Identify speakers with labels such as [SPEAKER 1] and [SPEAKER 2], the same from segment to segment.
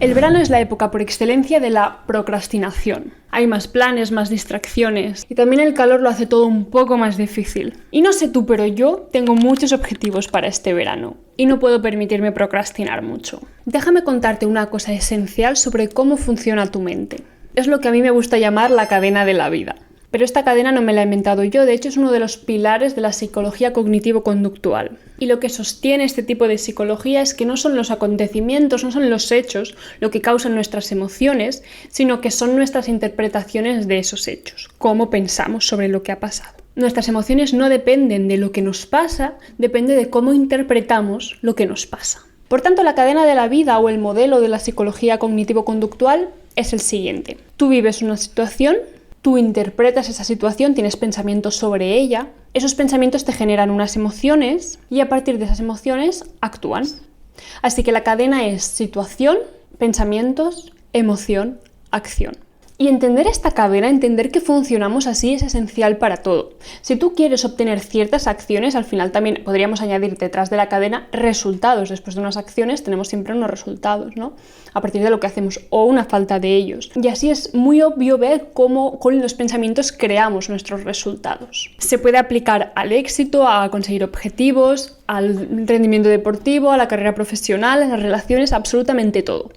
[SPEAKER 1] El verano es la época por excelencia de la procrastinación. Hay más planes, más distracciones y también el calor lo hace todo un poco más difícil. Y no sé tú, pero yo tengo muchos objetivos para este verano y no puedo permitirme procrastinar mucho. Déjame contarte una cosa esencial sobre cómo funciona tu mente. Es lo que a mí me gusta llamar la cadena de la vida. Pero esta cadena no me la he inventado yo, de hecho es uno de los pilares de la psicología cognitivo-conductual. Y lo que sostiene este tipo de psicología es que no son los acontecimientos, no son los hechos lo que causan nuestras emociones, sino que son nuestras interpretaciones de esos hechos, cómo pensamos sobre lo que ha pasado. Nuestras emociones no dependen de lo que nos pasa, depende de cómo interpretamos lo que nos pasa. Por tanto, la cadena de la vida o el modelo de la psicología cognitivo-conductual es el siguiente. Tú vives una situación, tú interpretas esa situación, tienes pensamientos sobre ella, esos pensamientos te generan unas emociones y a partir de esas emociones actúan. Así que la cadena es situación, pensamientos, emoción, acción. Y entender esta cadena, entender que funcionamos así es esencial para todo. Si tú quieres obtener ciertas acciones, al final también podríamos añadir detrás de la cadena resultados. Después de unas acciones tenemos siempre unos resultados, ¿no? A partir de lo que hacemos o una falta de ellos. Y así es muy obvio ver cómo con los pensamientos creamos nuestros resultados. Se puede aplicar al éxito, a conseguir objetivos, al rendimiento deportivo, a la carrera profesional, a las relaciones, absolutamente todo.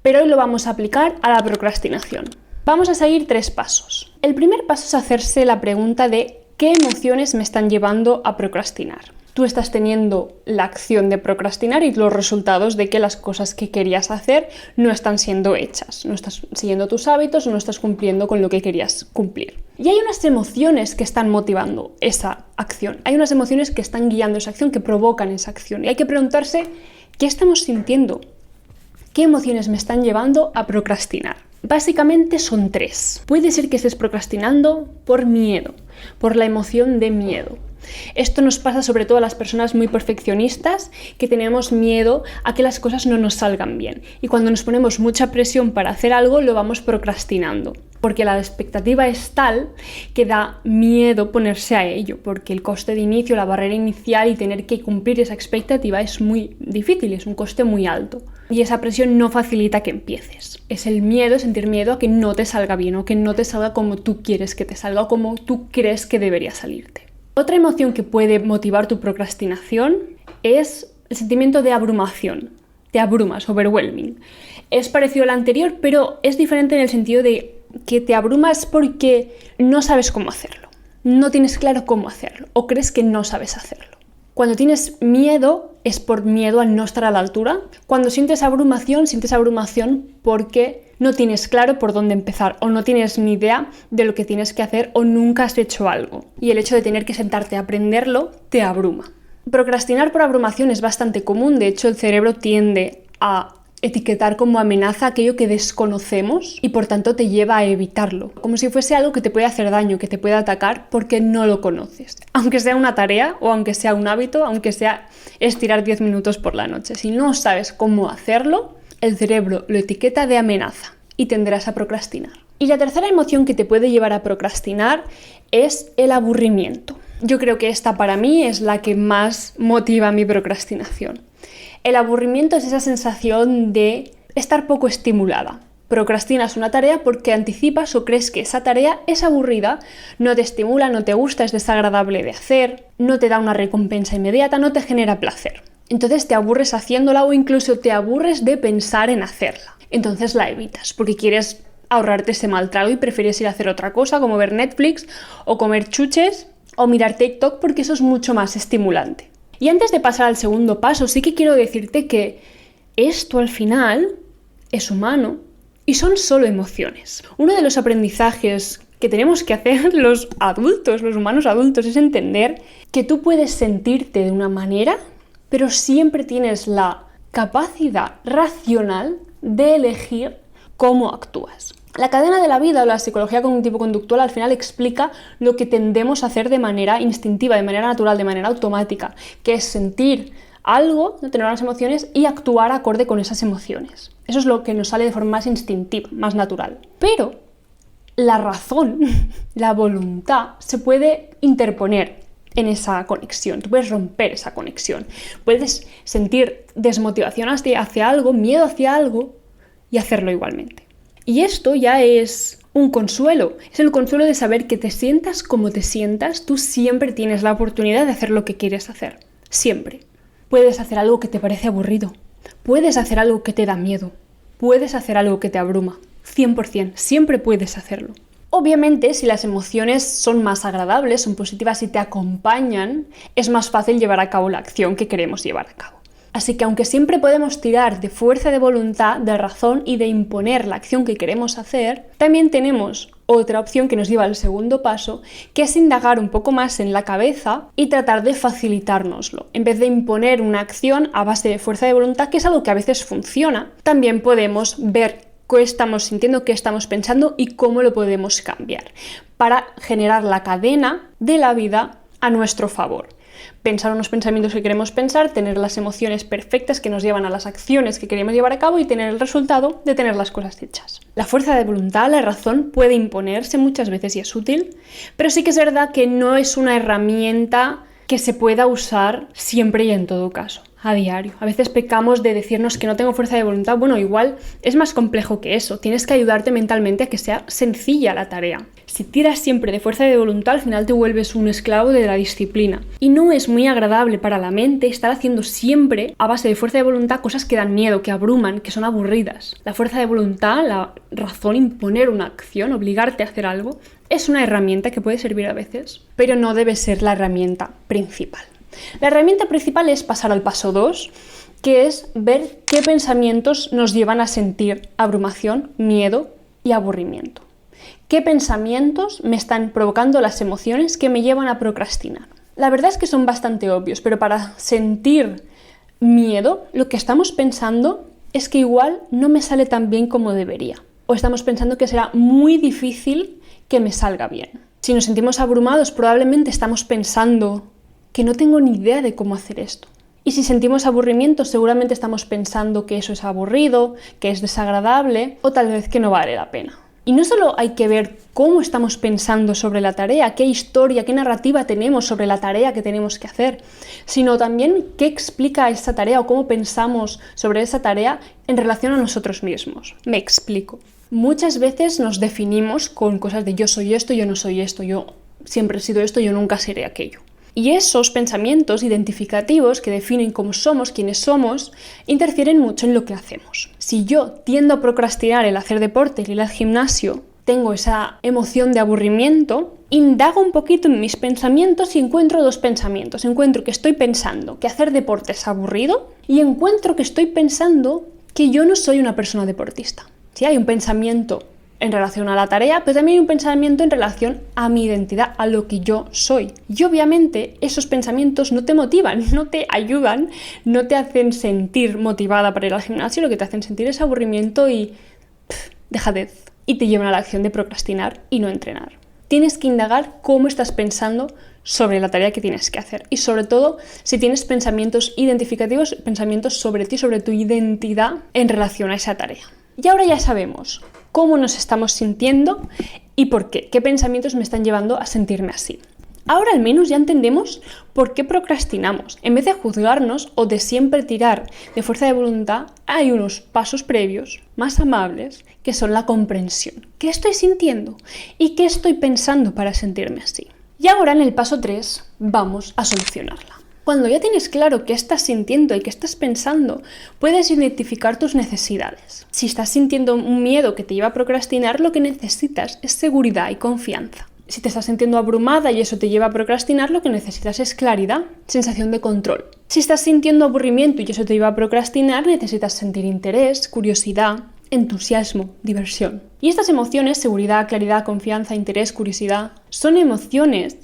[SPEAKER 1] Pero hoy lo vamos a aplicar a la procrastinación. Vamos a seguir 3 pasos. El primer paso es hacerse la pregunta de ¿qué emociones me están llevando a procrastinar? Tú estás teniendo la acción de procrastinar y los resultados de que las cosas que querías hacer no están siendo hechas. No estás siguiendo tus hábitos, no estás cumpliendo con lo que querías cumplir. Y hay unas emociones que están motivando esa acción. Hay unas emociones que están guiando esa acción, que provocan esa acción. Y hay que preguntarse ¿qué estamos sintiendo? ¿Qué emociones me están llevando a procrastinar? Básicamente son 3. Puede ser que estés procrastinando por miedo, por la emoción de miedo. Esto nos pasa sobre todo a las personas muy perfeccionistas que tenemos miedo a que las cosas no nos salgan bien. Y cuando nos ponemos mucha presión para hacer algo, lo vamos procrastinando. Porque la expectativa es tal que da miedo ponerse a ello, porque el coste de inicio, la barrera inicial y tener que cumplir esa expectativa es muy difícil, es un coste muy alto. Y esa presión no facilita que empieces. Es el miedo, sentir miedo a que no te salga bien o que no te salga como tú quieres que te salga o como tú crees que debería salirte. Otra emoción que puede motivar tu procrastinación es el sentimiento de abrumación. Te abrumas, overwhelming. Es parecido al anterior, pero es diferente en el sentido de que te abrumas porque no sabes cómo hacerlo. No tienes claro cómo hacerlo o crees que no sabes hacerlo. Cuando tienes miedo es por miedo a no estar a la altura. Cuando sientes abrumación porque no tienes claro por dónde empezar o no tienes ni idea de lo que tienes que hacer o nunca has hecho algo. Y el hecho de tener que sentarte a aprenderlo te abruma. Procrastinar por abrumación es bastante común, de hecho el cerebro tiende a etiquetar como amenaza aquello que desconocemos y por tanto te lleva a evitarlo, como si fuese algo que te puede hacer daño, que te puede atacar porque no lo conoces. Aunque sea una tarea o aunque sea un hábito, aunque sea estirar 10 minutos por la noche. Si no sabes cómo hacerlo, el cerebro lo etiqueta de amenaza y tenderás a procrastinar. Y la tercera emoción que te puede llevar a procrastinar es el aburrimiento. Yo creo que esta para mí es la que más motiva mi procrastinación. El aburrimiento es esa sensación de estar poco estimulada. Procrastinas una tarea porque anticipas o crees que esa tarea es aburrida, no te estimula, no te gusta, es desagradable de hacer, no te da una recompensa inmediata, no te genera placer. Entonces te aburres haciéndola o incluso te aburres de pensar en hacerla. Entonces la evitas porque quieres ahorrarte ese mal trago y prefieres ir a hacer otra cosa como ver Netflix o comer chuches o mirar TikTok porque eso es mucho más estimulante. Y antes de pasar al segundo paso, sí que quiero decirte que esto al final es humano y son solo emociones. Uno de los aprendizajes que tenemos que hacer los adultos, los humanos adultos, es entender que tú puedes sentirte de una manera, pero siempre tienes la capacidad racional de elegir cómo actúas. La cadena de la vida o la psicología cognitivo-conductual al final explica lo que tendemos a hacer de manera instintiva, de manera natural, de manera automática, que es sentir algo, tener unas emociones y actuar acorde con esas emociones. Eso es lo que nos sale de forma más instintiva, más natural. Pero la razón, la voluntad, se puede interponer en esa conexión. Tú puedes romper esa conexión. Puedes sentir desmotivación hacia algo, miedo hacia algo, y hacerlo igualmente. Y esto ya es un consuelo. Es el consuelo de saber que te sientas como te sientas, tú siempre tienes la oportunidad de hacer lo que quieres hacer. Siempre. Puedes hacer algo que te parece aburrido. Puedes hacer algo que te da miedo. Puedes hacer algo que te abruma. 100%. Siempre puedes hacerlo. Obviamente, si las emociones son más agradables, son positivas y te acompañan, es más fácil llevar a cabo la acción que queremos llevar a cabo. Así que aunque siempre podemos tirar de fuerza de voluntad, de razón y de imponer la acción que queremos hacer, también tenemos otra opción que nos lleva al segundo paso, que es indagar un poco más en la cabeza y tratar de facilitárnoslo. En vez de imponer una acción a base de fuerza de voluntad, que es algo que a veces funciona, también podemos ver qué estamos sintiendo, qué estamos pensando y cómo lo podemos cambiar para generar la cadena de la vida a nuestro favor. Pensar unos pensamientos que queremos pensar, tener las emociones perfectas que nos llevan a las acciones que queremos llevar a cabo y tener el resultado de tener las cosas hechas. La fuerza de voluntad, la razón, puede imponerse muchas veces y es útil, pero sí que es verdad que no es una herramienta que se pueda usar siempre y en todo caso, a diario. A veces pecamos de decirnos que no tengo fuerza de voluntad. Bueno, igual es más complejo que eso. Tienes que ayudarte mentalmente a que sea sencilla la tarea. Si tiras siempre de fuerza de voluntad, al final te vuelves un esclavo de la disciplina. Y no es muy agradable para la mente estar haciendo siempre a base de fuerza de voluntad cosas que dan miedo, que abruman, que son aburridas. La fuerza de voluntad, la razón, imponer una acción, obligarte a hacer algo, es una herramienta que puede servir a veces, pero no debe ser la herramienta principal. La herramienta principal es pasar al paso 2, que es ver qué pensamientos nos llevan a sentir abrumación, miedo y aburrimiento. ¿Qué pensamientos me están provocando las emociones que me llevan a procrastinar? La verdad es que son bastante obvios, pero para sentir miedo, lo que estamos pensando es que igual no me sale tan bien como debería. O estamos pensando que será muy difícil que me salga bien. Si nos sentimos abrumados, probablemente estamos pensando que no tengo ni idea de cómo hacer esto. Y si sentimos aburrimiento, seguramente estamos pensando que eso es aburrido, que es desagradable o tal vez que no vale la pena. Y no solo hay que ver cómo estamos pensando sobre la tarea, qué historia, qué narrativa tenemos sobre la tarea que tenemos que hacer, sino también qué explica esa tarea o cómo pensamos sobre esa tarea en relación a nosotros mismos. Me explico. Muchas veces nos definimos con cosas de yo soy esto, yo no soy esto, yo siempre he sido esto, yo nunca seré aquello. Y esos pensamientos identificativos que definen cómo somos, quiénes somos, interfieren mucho en lo que hacemos. Si yo tiendo a procrastinar el hacer deporte, el ir al gimnasio, tengo esa emoción de aburrimiento, indago un poquito en mis pensamientos y encuentro dos pensamientos. Encuentro que estoy pensando que hacer deporte es aburrido y encuentro que estoy pensando que yo no soy una persona deportista. Sí, hay un pensamiento en relación a la tarea, pero también hay un pensamiento en relación a mi identidad, a lo que yo soy. Y obviamente esos pensamientos no te motivan, no te ayudan, no te hacen sentir motivada para ir al gimnasio, lo que te hacen sentir es aburrimiento y dejadez. Y te llevan a la acción de procrastinar y no entrenar. Tienes que indagar cómo estás pensando sobre la tarea que tienes que hacer. Y sobre todo, si tienes pensamientos identificativos, pensamientos sobre ti, sobre tu identidad en relación a esa tarea. Y ahora ya sabemos cómo nos estamos sintiendo y por qué. ¿Qué pensamientos me están llevando a sentirme así? Ahora al menos ya entendemos por qué procrastinamos. En vez de juzgarnos o de siempre tirar de fuerza de voluntad, hay unos pasos previos más amables que son la comprensión. ¿Qué estoy sintiendo? ¿Y qué estoy pensando para sentirme así? Y ahora en el paso 3 vamos a solucionarla. Cuando ya tienes claro qué estás sintiendo y qué estás pensando, puedes identificar tus necesidades. Si estás sintiendo un miedo que te lleva a procrastinar, lo que necesitas es seguridad y confianza. Si te estás sintiendo abrumada y eso te lleva a procrastinar, lo que necesitas es claridad, sensación de control. Si estás sintiendo aburrimiento y eso te lleva a procrastinar, necesitas sentir interés, curiosidad, entusiasmo, diversión. Y estas emociones, seguridad, claridad, confianza, interés, curiosidad, son emociones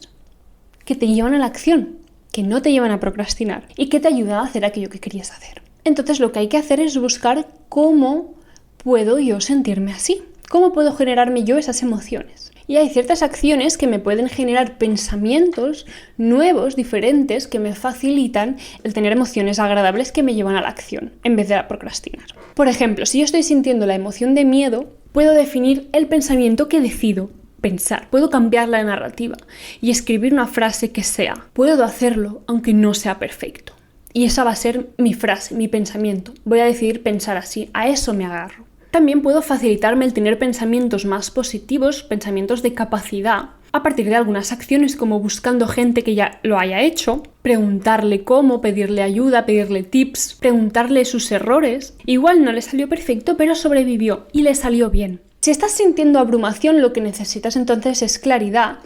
[SPEAKER 1] que te llevan a la acción, que no te llevan a procrastinar y que te ayudan a hacer aquello que querías hacer. Entonces lo que hay que hacer es buscar cómo puedo yo sentirme así, cómo puedo generarme yo esas emociones. Y hay ciertas acciones que me pueden generar pensamientos nuevos, diferentes, que me facilitan el tener emociones agradables que me llevan a la acción, en vez de a procrastinar. Por ejemplo, si yo estoy sintiendo la emoción de miedo, puedo definir el pensamiento que decido pensar. Puedo cambiar la narrativa y escribir una frase que sea: puedo hacerlo aunque no sea perfecto. Y esa va a ser mi frase, mi pensamiento. Voy a decidir pensar así, a eso me agarro. También puedo facilitarme el tener pensamientos más positivos, pensamientos de capacidad, a partir de algunas acciones como buscando gente que ya lo haya hecho, preguntarle cómo, pedirle ayuda, pedirle tips, preguntarle sus errores. Igual no le salió perfecto, pero sobrevivió y le salió bien. Si estás sintiendo abrumación, lo que necesitas entonces es claridad.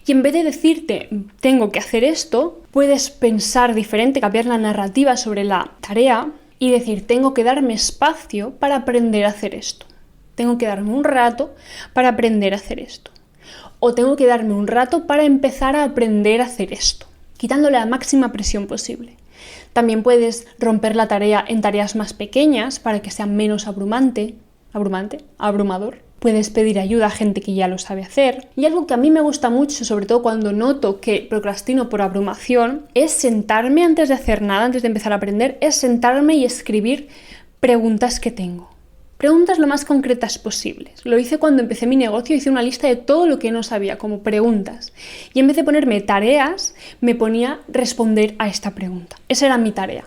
[SPEAKER 1] Y en vez de decirte, tengo que hacer esto, puedes pensar diferente, cambiar la narrativa sobre la tarea y decir, tengo que darme espacio para aprender a hacer esto. Tengo que darme un rato para aprender a hacer esto. O tengo que darme un rato para empezar a aprender a hacer esto, quitándole la máxima presión posible. También puedes romper la tarea en tareas más pequeñas para que sea menos abrumador. Puedes pedir ayuda a gente que ya lo sabe hacer. Y algo que a mí me gusta mucho, sobre todo cuando noto que procrastino por abrumación, es sentarme antes de hacer nada, antes de empezar a aprender, es sentarme y escribir preguntas que tengo. Preguntas lo más concretas posibles. Lo hice cuando empecé mi negocio, hice una lista de todo lo que no sabía, como preguntas. Y en vez de ponerme tareas, me ponía responder a esta pregunta. Esa era mi tarea.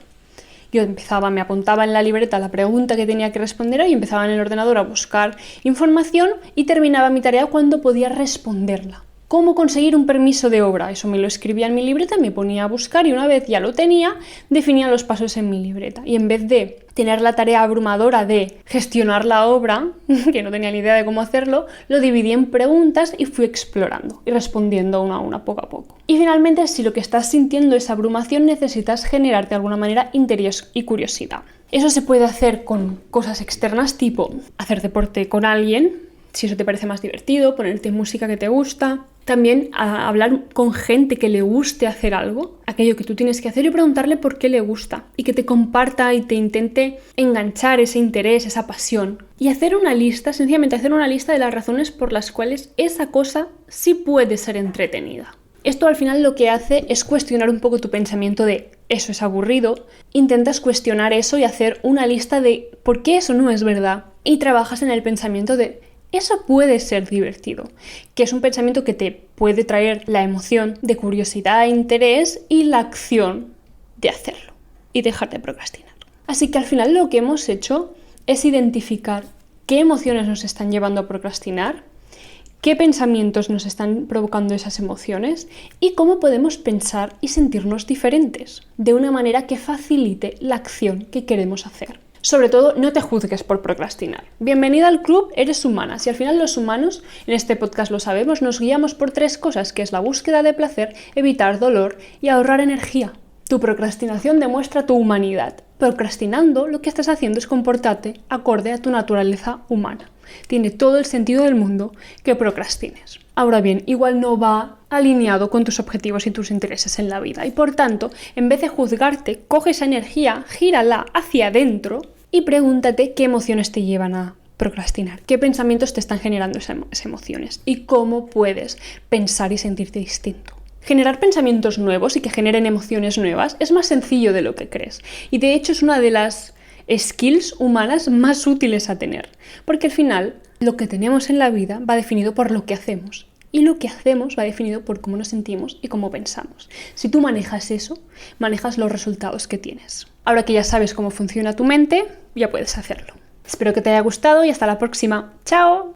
[SPEAKER 1] Yo me apuntaba en la libreta la pregunta que tenía que responder y empezaba en el ordenador a buscar información y terminaba mi tarea cuando podía responderla. ¿Cómo conseguir un permiso de obra? Eso me lo escribía en mi libreta, me ponía a buscar y una vez ya lo tenía, definía los pasos en mi libreta. Y en vez de tener la tarea abrumadora de gestionar la obra, que no tenía ni idea de cómo hacerlo, lo dividí en preguntas y fui explorando y respondiendo una a una, poco a poco. Y finalmente, si lo que estás sintiendo es abrumación, necesitas generarte de alguna manera interés y curiosidad. Eso se puede hacer con cosas externas, tipo hacer deporte con alguien, si eso te parece más divertido, ponerte música que te gusta. También hablar con gente que le guste hacer algo, aquello que tú tienes que hacer y preguntarle por qué le gusta y que te comparta y te intente enganchar ese interés, esa pasión. Y sencillamente hacer una lista de las razones por las cuales esa cosa sí puede ser entretenida. Esto al final lo que hace es cuestionar un poco tu pensamiento de eso es aburrido, intentas cuestionar eso y hacer una lista de por qué eso no es verdad y trabajas en el pensamiento de eso puede ser divertido, que es un pensamiento que te puede traer la emoción de curiosidad, interés y la acción de hacerlo y dejar de procrastinar. Así que al final lo que hemos hecho es identificar qué emociones nos están llevando a procrastinar, qué pensamientos nos están provocando esas emociones y cómo podemos pensar y sentirnos diferentes de una manera que facilite la acción que queremos hacer. Sobre todo, no te juzgues por procrastinar. Bienvenida al club, eres humana. Si al final los humanos, en este podcast lo sabemos, nos guiamos por 3 cosas, que es la búsqueda de placer, evitar dolor y ahorrar energía. Tu procrastinación demuestra tu humanidad. Procrastinando, lo que estás haciendo es comportarte acorde a tu naturaleza humana. Tiene todo el sentido del mundo que procrastines. Ahora bien, igual no va alineado con tus objetivos y tus intereses en la vida. Y por tanto, en vez de juzgarte, coge esa energía, gírala hacia adentro y pregúntate qué emociones te llevan a procrastinar, qué pensamientos te están generando esas emociones y cómo puedes pensar y sentirte distinto. Generar pensamientos nuevos y que generen emociones nuevas es más sencillo de lo que crees. Y de hecho es una de las skills humanas más útiles a tener. Porque al final lo que tenemos en la vida va definido por lo que hacemos. Y lo que hacemos va definido por cómo nos sentimos y cómo pensamos. Si tú manejas eso, manejas los resultados que tienes. Ahora que ya sabes cómo funciona tu mente, ya puedes hacerlo. Espero que te haya gustado y hasta la próxima. ¡Chao!